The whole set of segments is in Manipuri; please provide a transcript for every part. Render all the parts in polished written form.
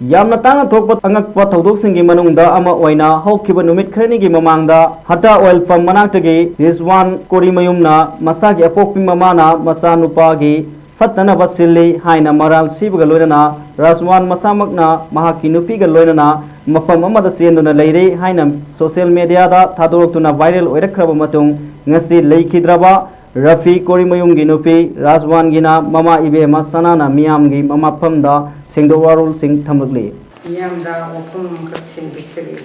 ꯌꯥꯝꯅ ꯇꯥꯡꯅ ꯊꯣꯛꯄ ꯑꯉꯛꯄ ꯊꯧꯗꯣꯛꯁꯤꯡꯒꯤ ꯃꯅꯨꯡꯗ ꯑꯃ ꯑꯣꯏꯅ ꯍꯧꯈꯤꯕ ꯅꯨꯃꯤꯠ ꯈꯔꯅꯤꯒꯤ ꯃꯃꯥꯡꯗ ꯍꯇꯥ ꯑꯣꯏꯜ ꯄꯝ ꯃꯅꯥꯛꯇꯒꯤ ꯔꯤꯖꯋꯥꯟ ꯀꯣꯔꯤꯃꯌꯨꯝꯅ ꯃꯁꯥꯒꯤ ꯑꯄꯣꯛꯄꯤ ꯃꯃꯥꯅ ꯃꯆꯥꯅꯨꯄꯥꯒꯤ ꯐꯠꯇꯅꯕ ꯁꯤꯜꯂꯤ ꯍꯥꯏꯅ ꯃꯔꯥꯜ ꯁꯤꯕꯒ ꯂꯣꯏꯅꯅ ꯔꯥꯖꯋꯥꯟ ꯃꯁꯥꯃꯛꯅ ꯃꯍꯥꯛꯀꯤ ꯅꯨꯄꯤꯒ ꯂꯣꯏꯅꯅ ꯃꯐꯝ ꯑꯃꯗ ꯆꯦꯟꯗꯨꯅ ꯂꯩꯔꯦ ꯍꯥꯏꯅ ꯁꯣꯁꯤꯌꯦꯜ ꯃꯤꯗꯤꯌꯥꯗ ꯊꯥꯗꯣꯔꯛꯇꯨꯅ ꯚꯥꯏꯔꯦꯜ ꯑꯣꯏꯔꯛꯈ꯭ꯔꯕ ꯃꯇꯨꯡ ꯉꯁꯤ ꯂꯩꯈꯤꯗ꯭ꯔꯕ ꯔꯐꯤ ꯀꯣꯔꯤꯃꯌꯨꯝꯒꯤ ꯅꯨꯄꯤ ꯔꯥꯖꯋꯥꯟꯒꯤꯅ ꯃꯃꯥ ꯏꯕꯦꯝꯃ ꯁꯅꯥꯅ ꯃꯤꯌꯥꯝꯒꯤ ꯃꯐꯝꯗ ꯁꯦꯡꯗꯣꯛ ꯋꯥꯔꯣꯜꯁꯤꯡ ꯊꯝꯂꯛꯂꯤ ꯃꯤꯌꯥꯝꯗ ꯋꯥꯐꯝ ꯑꯃꯈꯛ ꯁꯦꯡꯗꯣꯛꯆꯔꯤ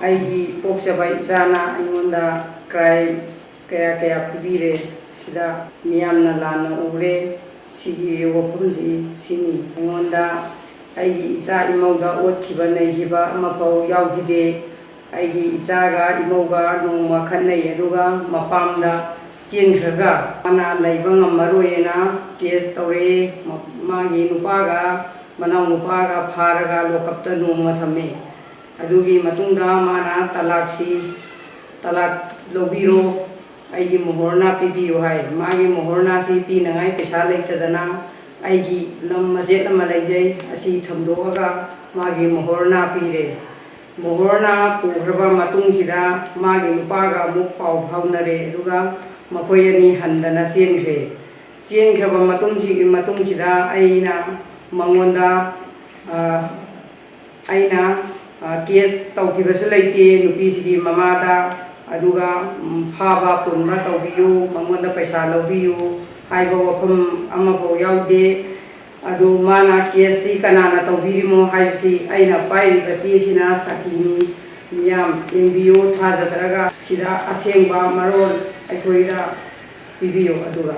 ꯑꯩꯒꯤ ꯄꯣꯛꯆꯕ ꯏꯆꯥꯅ ꯑꯩꯉꯣꯟꯗ ꯀ꯭ꯔꯥꯏꯝ ꯀꯌꯥ ꯄꯤꯕꯤꯔꯦ ꯁꯤꯗ ꯃꯤꯌꯥꯝꯅ ꯂꯥꯟꯅ ꯎꯔꯦ ꯁꯤꯒꯤ ꯋꯥꯐꯝꯁꯤ ꯁꯤꯅꯤ ꯑꯩꯉꯣꯟꯗ ꯑꯩꯒꯤ ꯏꯆꯥ ꯏꯃꯧꯗ ꯑꯣꯠꯈꯤꯕ ꯅꯩꯈꯤꯕ ꯑꯃꯐꯥꯎ ꯌꯥꯎꯈꯤꯗꯦ ꯑꯩꯒꯤ ꯏꯆꯥꯒ ꯏꯃꯧꯒ ꯅꯣꯡꯃ ꯈꯠꯅꯩ ꯑꯗꯨꯒ ꯃꯄꯥꯝꯗ ꯆꯦꯟꯈ꯭ꯔꯒ ꯃꯥꯅ ꯂꯩꯕ ꯉꯝꯃꯔꯣꯏꯅ ꯀꯦꯁ ꯇꯧꯔꯛꯑꯦ ꯃꯥꯒꯤ ꯅꯨꯄꯥꯒ ꯃꯅꯥꯎ ꯅꯨꯄꯥꯒ ꯐꯥꯔꯒ ꯂꯣꯀꯞꯇ ꯅꯣꯡꯃ ꯊꯝꯃꯦ ꯑꯗꯨꯒꯤ ꯃꯇꯨꯡꯗ ꯃꯥꯅ ꯇꯂꯥꯛ ꯂꯧꯕꯤꯔꯣ ꯑꯩꯒꯤ ꯃꯣꯍꯣꯔꯅꯥ ꯄꯤꯕꯤꯌꯨ ꯍꯥꯏ ꯃꯥꯒꯤ ꯃꯣꯍꯣꯔꯅꯥꯁꯤ ꯄꯤꯅꯉꯥꯏ ꯄꯩꯁా ꯂꯩꯇꯗꯅ ꯑꯩꯒꯤ ꯂꯝ ꯃꯆꯦꯠ ꯑꯃ ꯂꯩꯖꯩ ꯑꯁꯤ ꯊꯝꯗꯣꯛꯑꯒ ꯃꯥꯒꯤ ꯃꯣꯍꯣꯔꯅꯥ ꯄꯤꯔꯦ ꯃꯣꯍꯣꯔꯅꯥ ꯄꯨꯈ꯭ꯔꯕ ꯃꯇꯨꯡꯁꯤꯗ ꯃꯥꯒꯤ ꯅꯨꯄꯥꯒ ꯑꯃꯨꯛ ꯄꯥꯎ ꯐꯥꯎꯅꯔꯦ ꯑꯗꯨꯒ ꯃꯈꯣꯏ ꯑꯅꯤ ꯍꯟꯗꯅ ꯆꯦꯟꯈ꯭ꯔꯕ ꯃꯇꯨꯡꯁꯤꯗ ꯑꯩꯅ ꯃꯉꯣꯟꯗ ꯑꯩꯅ ꯀꯦꯁ ꯇꯧꯈꯤꯕꯁꯨ ꯂꯩꯇꯦ ꯅꯨꯄꯤꯁꯤꯒꯤ ꯃꯃꯥꯗ ꯑꯗꯨꯒ ꯐꯥꯕ ꯄꯨꯟꯕ ꯇꯧꯕꯤꯌꯨ ꯃꯉꯣꯟꯗ ꯄꯩꯁా ꯂꯧꯕꯤꯌꯨ ꯍꯥꯏꯕ ꯋꯥꯐꯝ ꯑꯃꯐꯥꯎ ꯌꯥꯎꯗꯦ ꯑꯗꯨ ꯃꯥꯅ ꯀꯦꯁꯁꯤ ꯀꯅꯥꯅ ꯇꯧꯕꯤꯔꯤꯃꯣ ꯍꯥꯏꯕꯁꯤ ꯑꯩꯅ ꯄꯥꯏꯔꯤꯕ ꯆꯦꯁꯤꯅ ꯁꯥꯈꯤꯅꯤ ꯃꯤꯌꯥꯝ ꯌꯦꯡꯕꯤꯌꯨ ꯊꯥꯖꯗ꯭ꯔꯒ ꯁꯤꯗ ꯑꯁꯦꯡꯕ ꯃꯔꯣꯜ ꯑꯩꯈꯣꯏꯗ ꯄꯤꯕꯤꯌꯨ ꯑꯗꯨꯒ